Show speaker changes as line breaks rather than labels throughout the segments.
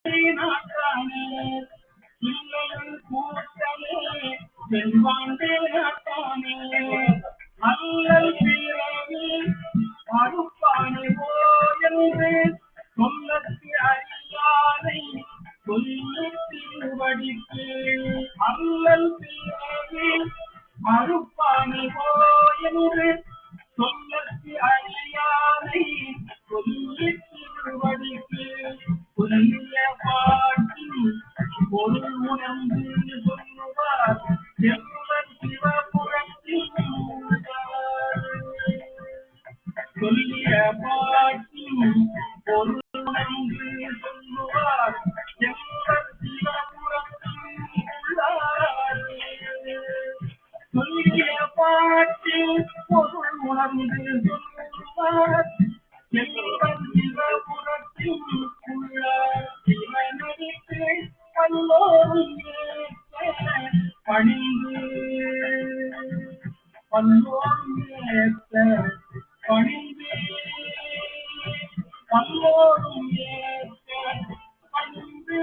நாட்டானே இல்லையும் கூட்டலே செல்வாண்டே நாட்டானே அல்லல் பிறவி அறுப்பானே ஓ என்று சொல்லத்து அறியானை சொல்லி திருவடிக்கு அல்லல் பிறவி அறுப்பானே ஓ என்று சொல்லத்து அறியானை சொல்லி திருவடிக்கு புதிய பாட்டில் பொருள் உணர்ந்து சொல்லுவார் எவ்வளவு சிவபுரத்தில் சொல்லிய பாட்டில் பொருள் உணர்ந்து சொல்லுவார் எவ்வளவு சிவபுரத்தில் உள்ளார் சொல்லிய பாட்டில் பொருள் உணர்ந்து சொல்லுவார் எவ்வளவு சிவபுரத்தில் உள்ளார் சிவனடிக்கு பல்லோரும் பணிந்து பல்லோரும் ஏற்ற பணிந்து பல்லோரும் ஏற்ற பணிந்து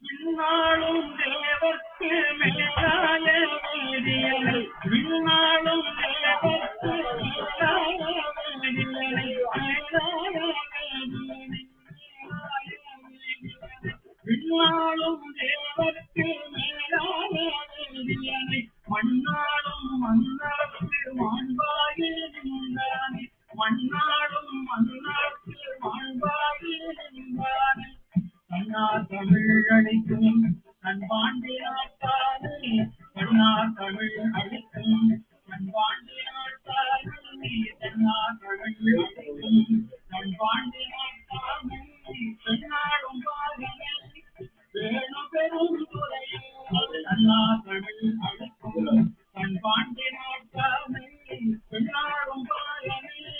விண்ணாளும் தேவர்க்கு மேலாய வேதியனை விண்ணாளும் தேவர்க்கு மேலாய வேதியனை மேலாய வேதியனை விண்ணாளும் தேவர்க்கு மேலாய வேதியனை மண்ணாளும் மன்னர்க்கு மாண்பாயே நின்றானே மண்ணாளும் மன்னர்க்கு மாண்பாயே நின்றானே கண்ணார் தமிழ் அளிக்கும் கண்பாண்டி நாட்டானே கண்ணார் தமிழ் அளிக்கும் கண்பாண்டி நாட்டானே கண்ணார் தமிழ் அளிக்கும் கண்பாண்டி நாட்டானே பெண்ணாடும் பாகனே வேணு பெரும் துறையே கண்ணார் தமிழ் அளிக்கும் கண்பாண்டி நாட்டானே பெண்ணாடும் பாகனே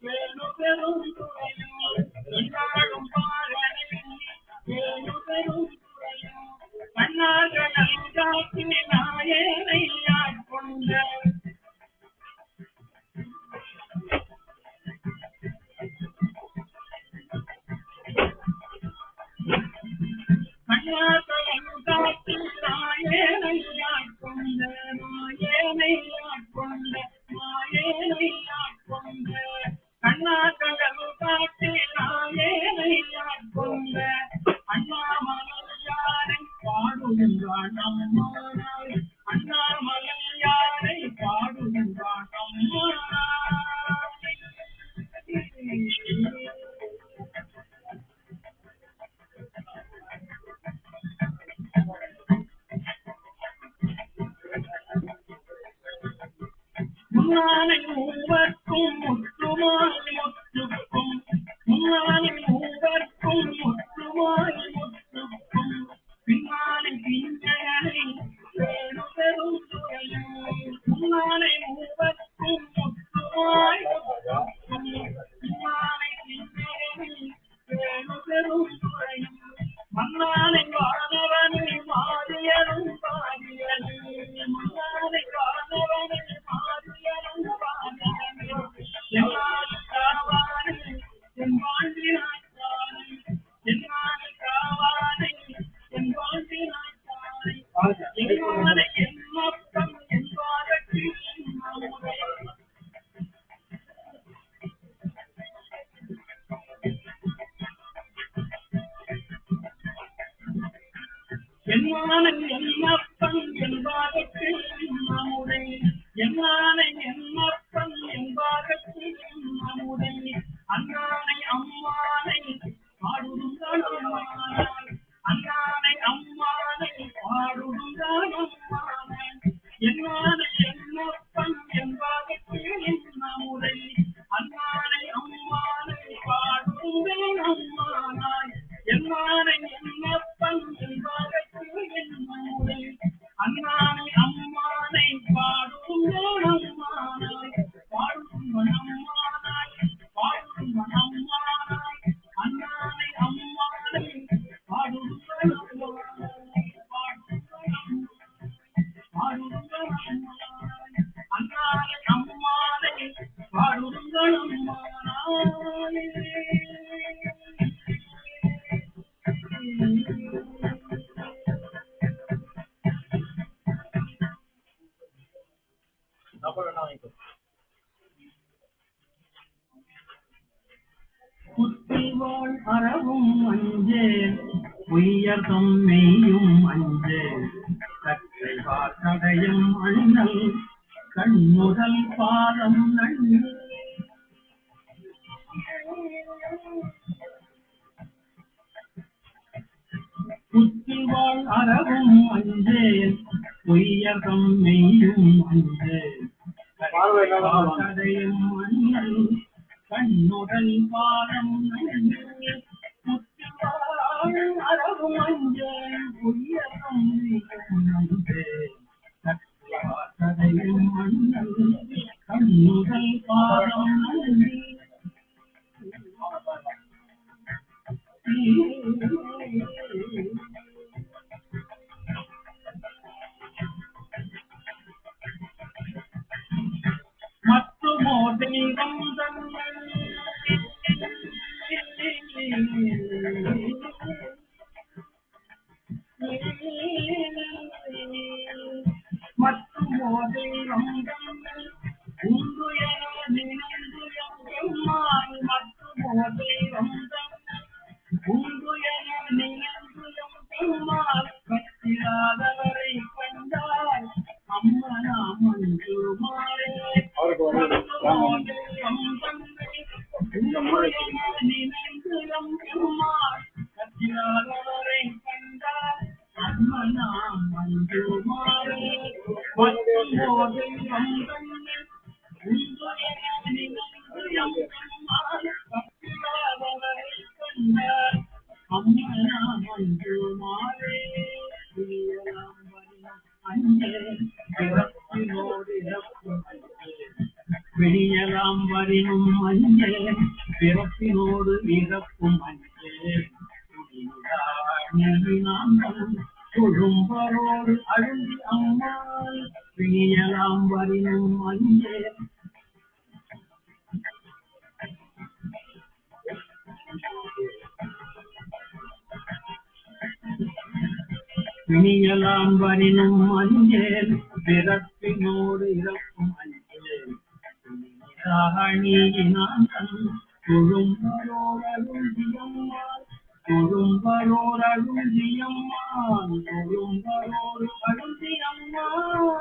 வேணு பெரும் துறையே பெண்ணாடும் பாகனே கண்ணார்கள் காட்டி நாயனை ஆட்கொண்ட கண்ணார்கள் காட்டி நாயனை ஆட்கொண்ட நாயனை ஆட்கொண்ட நாயனை ஆட்கொண்ட கண்ணார்கள் காட்டி நாயனை ஆட்கொண்ட அண்ணாமலையாரை பாடுகின்றான் அம்மானாய் அண்ணாமலையாரை பாடுகின்றான் அம்மானாய் முன்னானை மூவர்க்கும் முற்றுமாய் முற்றுக்கும் முன்னானை மூவர்க்கும் முற்றுமாய் முற்றுக்கும் பின்னானை பிஞ்சனை வேணு பெரும் துறையும் முன்னானை மூவர்க்கும் முற்றுமாய் முற்றுக்கும் பின்னானை பிஞ்சனை வேணு பெரும் துறையும் மன்னானை வானவனை மாறியரும் பாரியனே மன்னானை வானவனை மாறியரும் பாரியனே என்னானை காவானை என் வாழ்ந்தி நாட்டானை என்னானை காவானை என் வாழ்ந்தி நாட்டானை என்னானை என்னப்பம் என்பாதற்கு நம்முடைய என்னானை என்னப்பன் என்பாதற்கு நம்முடைய என்னானை என்னப்பன் என்பாதற்கு நம்முடைய அண்ணானை அம்மானை பாடுதுங்கான் அம்மானாய் அண்ணானை அம்மானை பாடுதுங்கான் அம்மானாய் என்னானை என்னப்பன் என்பாதற்கு நம்முடைய அண்ணானை அம்மானை பாடுதுங்கான் அம்மானாய் என்னானை என்னப்பன் என்பாதற்கு நம்முடைய அண்ணானை அம்மானை பாடுதுங்கான் அம்மானாய் பாடுதுங்கான் அம்மானாய் பாடுதுங்கான் அம்மானாய் அண்ணானை அம்மானை உயர்தம் மெய்யும் அஞ்சே கற்றை வாசடையும் அண்ணல் கண்ணுதல் பாதம் நன்றி புத்திவாள் அறவும் அஞ்சேன் உயர்தம் மெய்யும் அஞ்சேன் வாசடையும் அண்ணல் கண்ணுதல் பாதம் நன்றி புத்திவாள் அறவும் அஞ்சேன் உயர்தம் மெய்யும் அஞ்சேன் வாசடையும் அண்ணல் கண்ணுதல் பாதம் நன்றி மற்றுமோ தெய்வம் மற்றுமோ தெய்வம் உண்டு என நினைந்து எம்மான் மற்றுமோ தெய்வம் உண்டு என நினைந்து எம்மான் கத்திராதவரை கண்டால் அம்மனா மஞ்சு மாறே மற்றுமோ தெய்வம் நினைந்து எம்மான் கத்திராதவரை கண்டால் அம்மனா மஞ்சு மாறே மற்றுமோ தெய்வம் உண்டு என நினைந்து எம்மான் கத்திராதவரை கண்டால் அம்மனா மஞ்சு மாறே அஞ்சே பிறப்பினோடு இறப்பும் விழியலாம் வரினும் அஞ்சே பிறப்பினோடு இறப்பும் அஞ்சே நாங்கள் குழும்பரோடு அழுந்தி அம்மாள் விழியலாம் வரினும் அஞ்சே பிணியலாம் வரினும் அஞ்சேல் பிறப்பினோடு இறக்கும் அஞ்சேல் நாங்கள் குழும்பரோடு அழுந்தியம்மாள் குழும்பரோடு அழுந்தியம்மாள் குழும்பரோடு அழுந்தியம்மாள்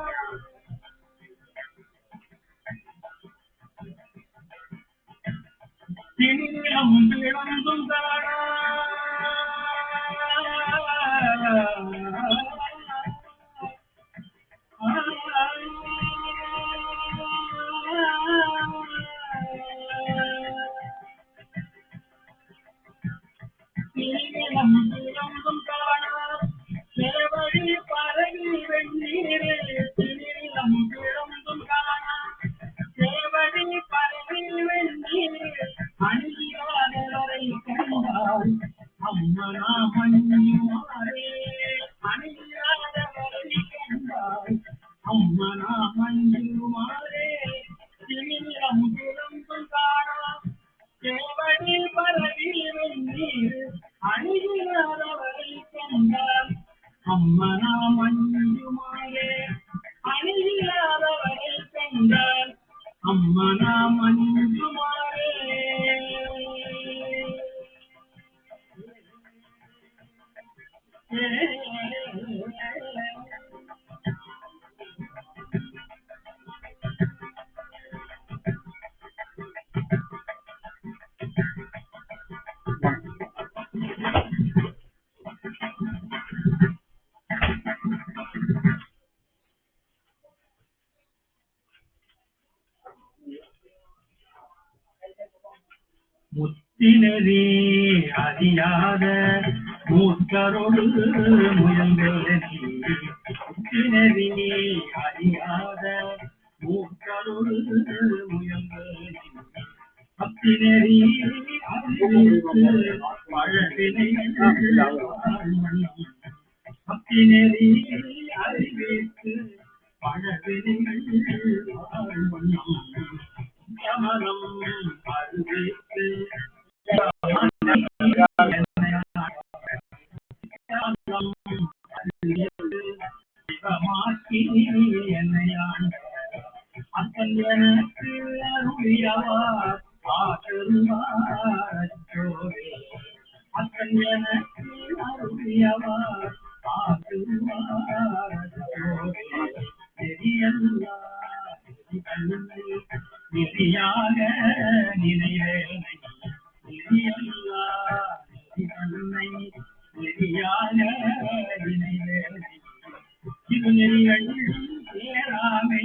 திணிலம் பிளந்தும் தானா நீளம் பிளந்தும் தானா சேவடி பரவி வெண்ணீரே நீளம் பிளந்தும் தானா சேவடி பரவி வெண்ணீரே அணியாதவரை கண்டால் அம்மனா மஞ்சுமாரே அணியாதவரை கண்டால் அம்மனா மஞ்சுமாரே திணிலம் பிளந்தும் தானா சேவடி பரவி வெண்ணீர் அணியாதவரை கண்டால் அம்மனா மஞ்சுமாரே அணியாதவரை கண்டால் அம்மனா மஞ்சுமாரே முத்தினரே அறியாத மூக்கரோடு முயல்களே முத்தினரே அறியாத மூக்கரோடு முயல்களே அத்தினரே அறிவித்து பழவினை அத்தினரே அறிவித்து பழவினை கமலம் அறிவித்து அத்தன் எனக்கு அருளியவார் ஆற்றுவார் அத்தன் எனக்கு அருளியவார் பாடுவார் தெரியல்லா நிதியாக நினைவேனை நிதியல்லா நிதியை நெறியாக நினைவேனை இது நெறிகள் சேராமே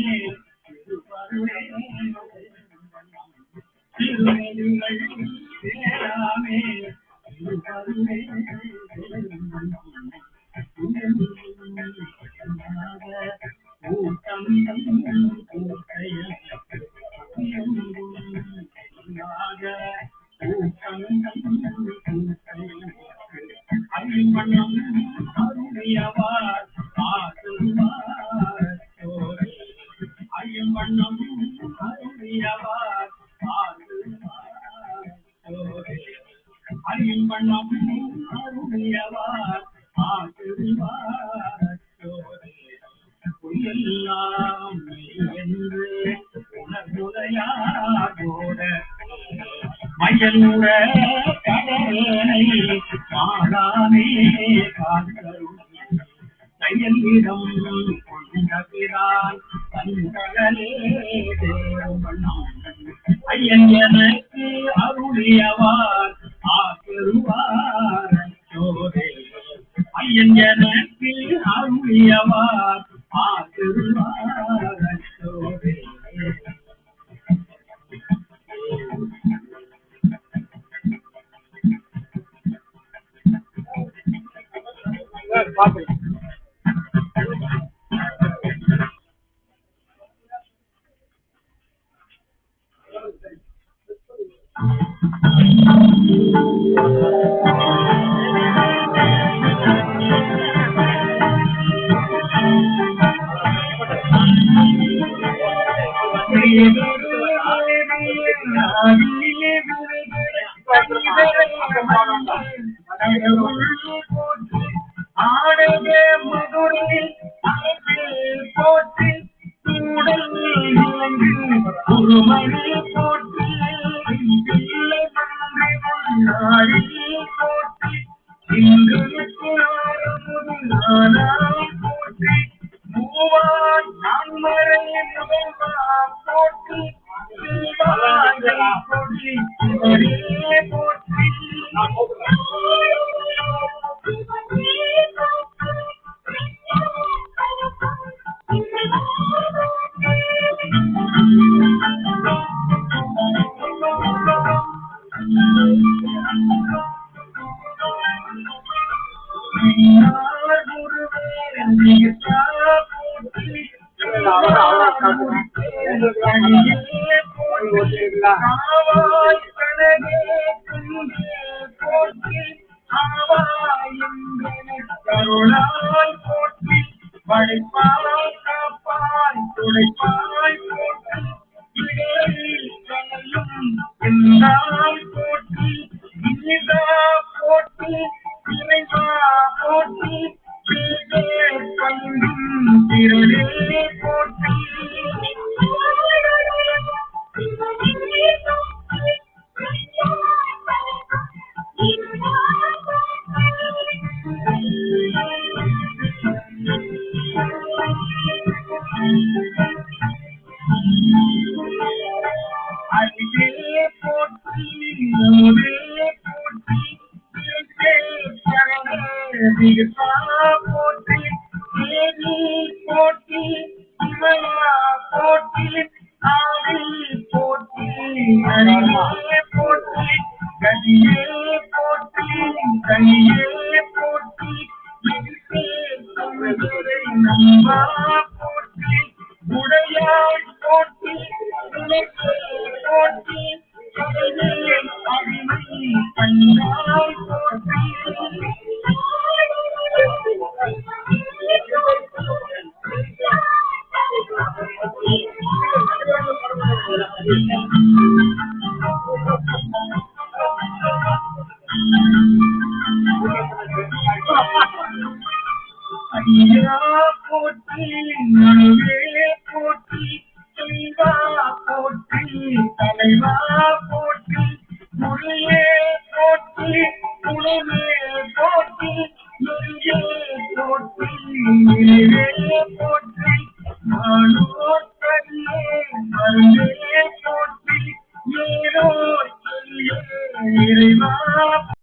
திருநெறிகள் சேராமே கூட்டம் ஐமணம் அருளியவார் பாடுவார் ஐமணம் அருளியவார் பாடுவார் ஐமணம் அருளியவார் பாடுவார் பொய்யெல்லாம் என்று உணர்வுதையாரோட மயனுட கடனை காணாமே காண்கருணை தையலிடம் கொண்டபிரான் தன்களே தேவண்ணம் ஐயன் எனக்கு அருளியவார் ஆபெருவார் சோதே ஐயன் எனக்கு அருளியவார் ஆபெருவார் சோதே ஆடக மதுரையில் போற்றி குருமணி போற்றி போற்றி இன்று போற்றி மூவான் நான்மறை முதல்வா போற்றி போற்றி போற்றி நினைவே போற்றி